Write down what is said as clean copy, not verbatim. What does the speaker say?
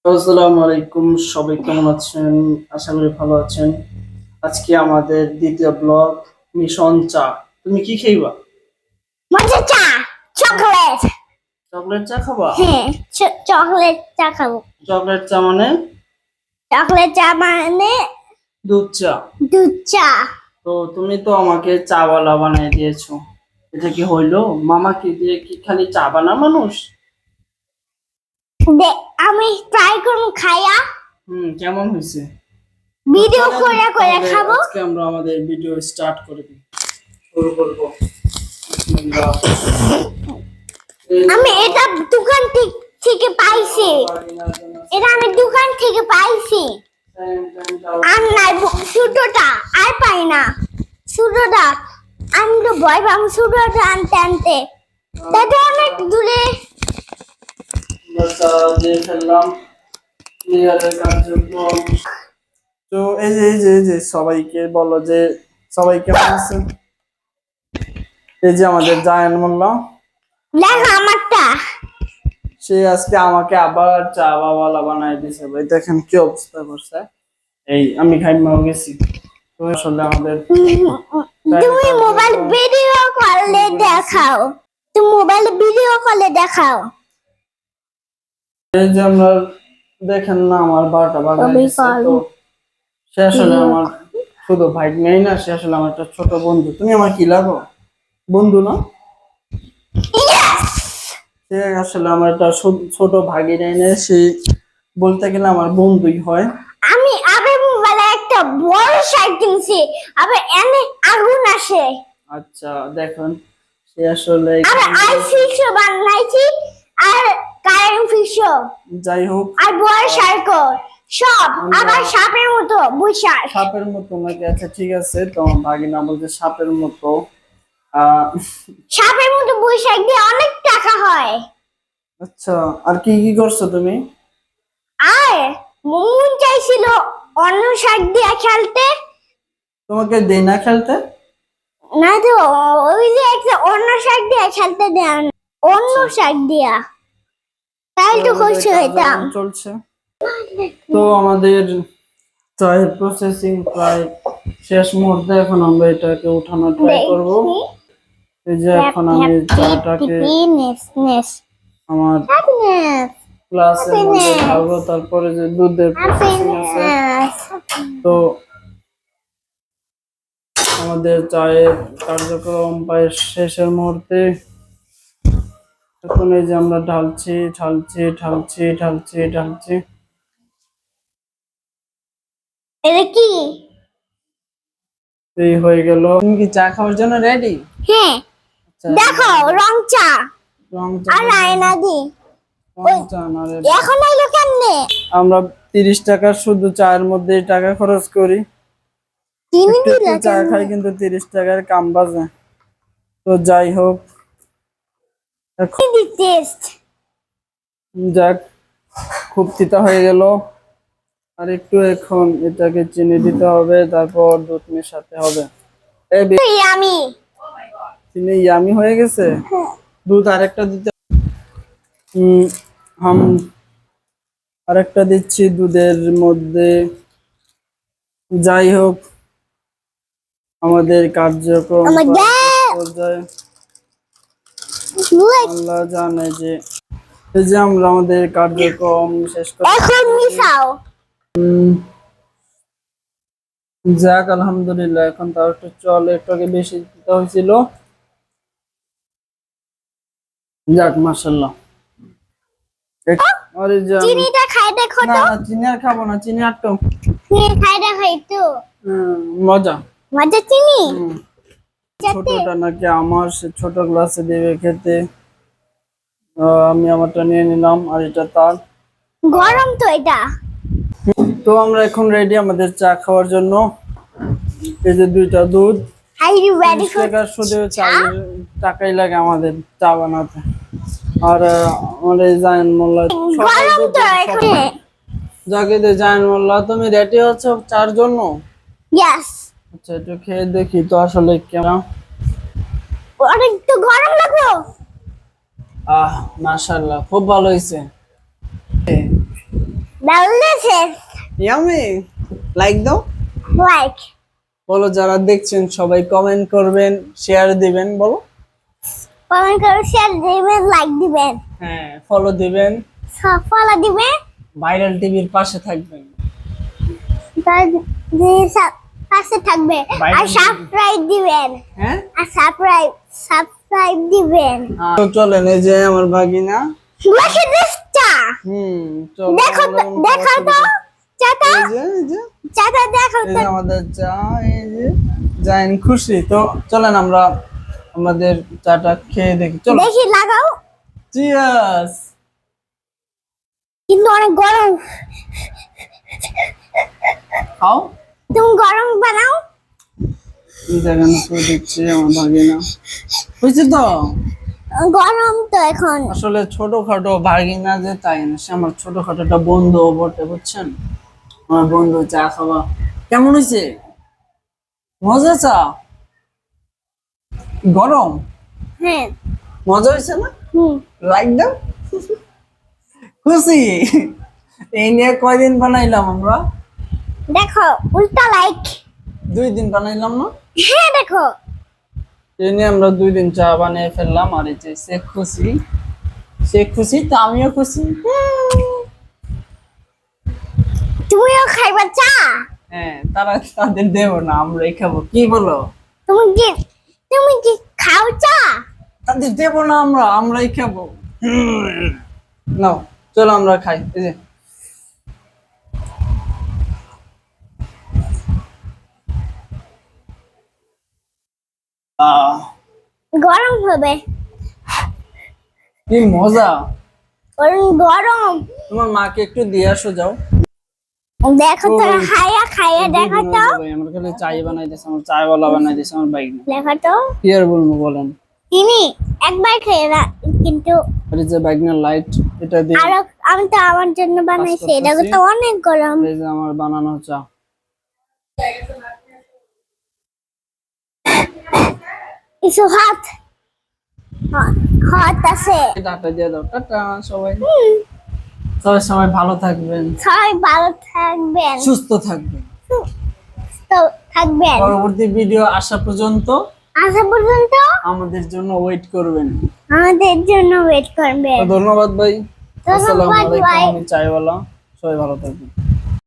আসসালামু আলাইকুম, সবাই কেমন আছেন? আশা করি ভালো আছেন। আজকে আমাদের দ্বিতীয় ব্লগ মিশন চা। তুমি কি খাইবা? মজা চা, চকলেট। চকলেট চা খাবা? হ্যাঁ, চকলেট চা খাবো। চকলেট চা মানে চকলেট চা মানে দুধ চা। দুধ চা। তো তুমি তো আমাকে চাওয়ালা বানিয়ে দিয়েছো, এটা কি হইলো? মামা কি দিয়ে কি খালি চা বানা মানুষ? আমি ট্রাই করব খাইয়া কেমন হয়েছে? ভিডিও করে খাবো। আজকে আমরা আমাদের ভিডিও স্টার্ট করে দিই, শুরু করব। বিসমিল্লাহ। আমি এটা দোকান থেকে পাইছি। এটা আমি দোকান থেকে পাইছি। আর নাই ছোটটা আর পাই না। ছোটটা আমি তো ভয় পাম ছোটটা আনতে আনতে। দাদা অনেক দূরে। তো এই যে সবাইকে বলো যে সবাই কেমন আছেন। এই যে আমাদের জায়ান মোল্লা, দেখো আমারটা। সে আজকে আমাকে আবার চা বাবালা বানাই দিছে। ভাই দেখেন কি অবস্থা করছে। এই আমি খাইমাও গেছি। তো আসলে আমাদের তুমি মোবাইল ভিডিও কলে দেখাও। তুমি মোবাইল ভিডিও কলে দেখাও। এই যে আমরা দেখেন না আমার 12টা বাজে গেছে। তো সে আসলে আমার শুধু ভাই নেই না, সে আসলে আমার একটা ছোট বন্ধু। তুমি আমার কি লাগো? বন্ধু না? সে আসলে আমার একটা ছোট ভাগিনা এনে, সে বলতে গেলে আমার বন্ধুই হয়। আমি আবার মোবাইলে একটা বড় শার্ট কিনছি, আবার এনে আগুন আসে। আচ্ছা দেখুন, সে আসলে আবার ফিশ বানাইছি, আর কারেন্ট ফিশ, যাই হোক, আর বড় শার্ক সব, আবার সাপের মতো বুঝার। সাপের মতো নাকি? আচ্ছা ঠিক আছে, তো আমার ভাগিনা বলছে সাপের মতো। সাপের মতো বুঝার দিয়ে অনেক টাকা হয়। আচ্ছা, আর কি কি করছো তুমি? আর মন চাইছিল অন্য শার্ট দিয়ে খেলতে। তোমাকে দেই না খেলতে? না তো, ওই যে একটা অন্য শার্ট দিয়ে খেলতে দেন, অন্য শার্ট দিয়া, তাই তো খুশি হইতাম। চলছে। তো আমাদের চায়ের প্রসেসিং প্রায় শেষ মুহূর্তে, এখন আমরা এটাকে উঠানোর ট্রাই করব। এই যে এখন আমি চাটাকে আমার গ্লাসের মধ্যে ঢালবো, তারপরে যে দুধের প্রসেসিং আছে। তো আমাদের চায়ের কার্যক্রম প্রায় শেষের মুহূর্তে। এখন এই যে আমরা ঢালছি ঢালছি ঢালছি ঢালছি ঢালছি। এটা কি? এই হয়ে গেল। তুমি কি চা খাওয়ার জন্য রেডি? হ্যাঁ, দেখো রং চা রং চা আর আয়না দি। রং চা না রে। এখন আইলো কেমনে? আমরা 30 টাকা শুধু চায়ের মধ্যে টাকা খরচ করি। চিনি একটু দিলা চা খাই কিন্তু 30 টাকার কাম বাজে। তো যাই হোক, চিনি টেস্ট। যাক, খুব তিতা হয়ে গেল। আর একটু এখন এটাকে চিনি দিতে হবে, তারপর দুধ মেশাতে হবে। আমি চিনি ইয়ামি হয়ে গেছে। দুধ আরেকটা দিতে হাম আরেকটা দিচ্ছি দুধের মধ্যে। যাই হোক, আমাদের কার্যক্রম পর্যায়ে আল্লাহ জানে যে এই যে আমরা আমাদের কার্যক্রম শেষ করে এখন মিশাও। যাক আলহামদুলিল্লাহ, এখন তাও একটু চলে, একটু আগে বেশি দিতে হয়েছিল। যাক মাশাআল্লাহ। আরে চিনিটা খাই দেখো না তো। না, চিনি আর খাবো না, চিনি আটটো। চিনি খাই দেখো একটু। মজা মজা চিনি। ছোটটা নাকি আমার, সে ছোট গ্লাসে দেবে খেতে। আমি আমারটা নিয়ে নিলাম, আর এটা তার। গরম তো এটা। তো আমরা এখন রেডি আমাদের চা খাওয়ার জন্য। এই যে 2টা দুধ। আর ইউ রেডি 30 ফর টাকা শুধু চায়ের টাকাই লাগে আমাদের চা বানাতে। আর আমাদের জায়ান মোল্লা গরম তো এখন। জাকিদে জায়ান মোল্লা, তুমি রেডি হচ্ছো চার জন্য? ইয়েস। আচ্ছা, একটু খেয়ে দেখি তো আসলে কেমন। অনেক তো গরম লাগলো। মাশাআল্লাহ, খুব ভালো হয়েছে। delicious. ইয়ামি, লাইক দাও। Like, বলো যারা দেখছেন সবাই কমেন্ট করবেন, শেয়ার দিবেন, বলো। comment করে share দিবেন, like দিবেন, হ্যাঁ, ফলো দিবেন, follow দিবেন, ভাইরাল টিভির পাশে থাকবেন। তার পাশে থাকবে আর সাবস্ক্রাইব দিবেন। হ্যাঁ, আর সাবস্ক্রাইব দিবেন। তো চলেন, এই যে আমার ভাগিনা। বসে দিচ্ছা চলো দেখো আমরা দেখো তো চাটা এই যে চাটা দেখো এই তো। যে আমাদের চা, এই যে জাইন খুশি। তো চলেন আমরা আমাদের চাটা খেয়ে দেখি, চলো। দেখি লাগাও, চিয়ার্স। কিন্তু অনেক গরম। খাও। তুমি গরম বানাও। এই জায়গায় করে দিচ্ছি আমার ভাগিনা। বুঝছি তো, গরম তো এখন। আসলে ছোটখাটো ভাগিনা যে তাই না, সে আমার ছোটখাটো একটা বন্ধু বটে, বুঝছেন। আমার বন্ধু চা খাওয়া কেমন হয়েছে? মজা চা? গরম? হ্যাঁ। মজা হয়েছে না? হুম। লাইক দাও। খুশি? এই নিয়ে কয়দিন বানাইলাম আমরা? দেখো উল্টা লাইক। 2 দিন বানাইলাম না? হ্যাঁ দেখো। এই নিয়ে আমরা 2 দিন চা বানিয়ে ফেললাম। আর এই যে সে খুশি তো আমিও খুশি। তুমিও খাইবা চা? হ্যাঁ, তাদের দেবো না, আমরাই খাবো, কি বলো? তুমি কি খাও চা? তাদের দেবো না, আমরাই খাবো। নাও চলো আমরা খাই। এই যে গরম হবে। কি মজা। গরম। তোমার মাকে একটু দিয়ে আসো, যাও। দেখো তো খাইয়া দেখো তো। আমার কাছে চাই বানাই দিয়েছে, আমার চায়ওয়ালা বানাই দিয়েছে আমার বাইক না। দেখো তো। কি আর বলবো বলেন। তিনি একবার খেয়ে না, কিন্তু আর এই যে বাইকনার লাইট, এটা দিয়ে আরো আমি তো আমার জন্য বানাইছি। এটা তো অনেক গরম। এই যে আমার বানানো চা। কিছু হাত হাত আছে। টাটা দিয়ে দাও, টাটা সবাই। সবাই ভালো থাকবেন, সবাই ভালো থাকবেন, সুস্থ থাকবেন, সুস্থ থাকবেন। পরবর্তী ভিডিও আসা পর্যন্ত আমাদের জন্য ওয়েট করবেন। ওয়েট করবেন। তো ধন্যবাদ ভাই। ধন্যবাদ আসসালামু আলাইকুম। ভাই। আমি চায়ওয়ালা। সবাই ভালো থাকবেন।